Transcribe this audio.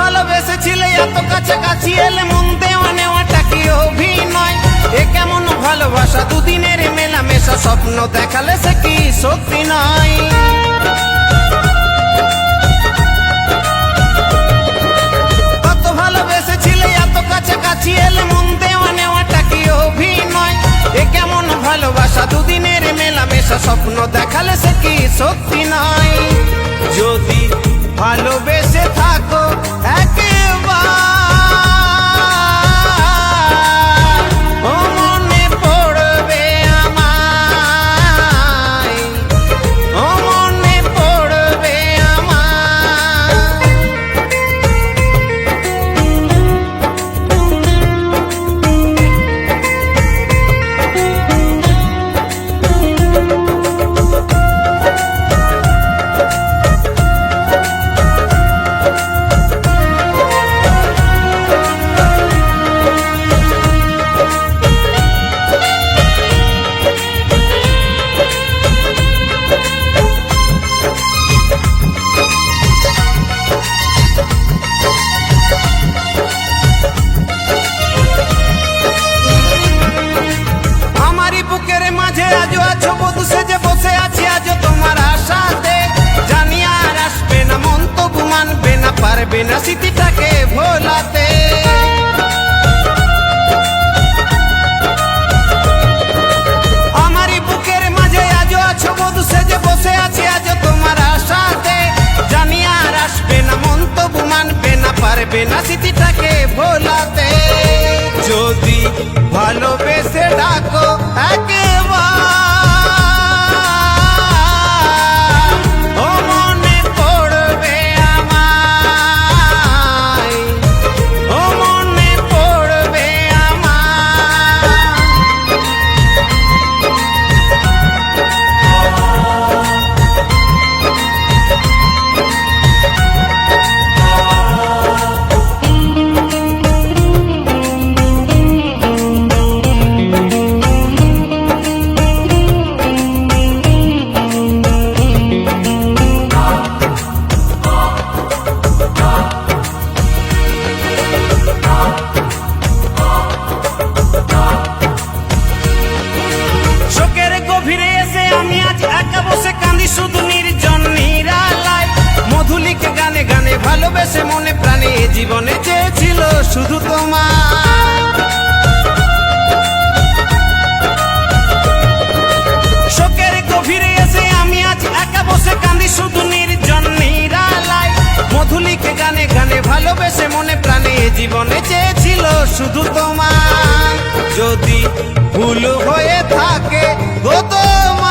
ভালোবেসেছিলে এত কাছাকাছি এলে মন দেওয়া নেওয়াটা কি অভিনয়? এ কেমন ভালোবাসা, দুদিনের মেলামেশা, স্বপ্ন দেখালে সে কি সত্যি নয়? কত ভালোবেসেছিলে এত কাছাকাছি এলে মন দেওয়া নেওয়াটা কি অভিনয়? এ কেমন ভালোবাসা, দুদিনের মেলামেশা, স্বপ্ন দেখালে সে কি সত্যি নয়? যদি ভালোবেসে থাকো একবার ও মনে পড়বে আমায়, ও মনে পড়বে আমায়। আজও আছো বধূ সেজে বসে আছি আজও তোমার আশাতে, জানি আর আসবে না, মন তবু মানবে না, পারবে না স্মৃতিটাকে ভোলাতে। আমারই বুকের মাঝে আজও আছো বধূ সেজে বসে আছি আজও তোমার আশাতে, জানি আর আসবে না, মন তবু মানবে না, পারবে না স্মৃতিটাকে ভোলাতে। যদি ভালোবেসে ডাকো একবার ও মনে পড়বে আমায়, ও মনে পড়বে আমায়। শুধু নির্জন নিরালায় মধুলিকে গানে গানে ভালোবেসে মনে প্রাণে জীবনে চেয়েছিল শুধু তোমার। শোকের গভীরে এসে আমি আজ একা বসে কাঁদি শুধু নির্জন নিরালায় মধুলিকে গানে গানে ভালোবেসে মনে প্রাণে জীবনে চেয়েছিল শুধু তোমার। যদি ভুল হয়ে থাকে গো তোমার